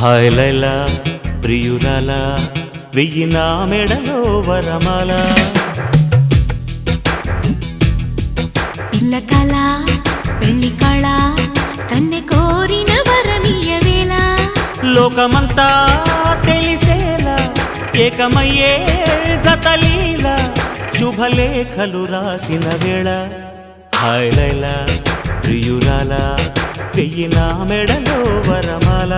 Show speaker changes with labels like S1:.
S1: hi Laila ప్రియురాలా వెయ్యి నా మెడలో వరమాల
S2: పిల్ల కళ పెళ్లి కళ కన్నె కోరిన వరమీయ వేళ
S1: లోకమంతా తెలిసేలా ఏకమయ్యే జతలీల శుభలేఖలు రాసిన వేళ హాయ్ లైలా ప్రియురాలా వెయ్యి నా మెడలో వరమాల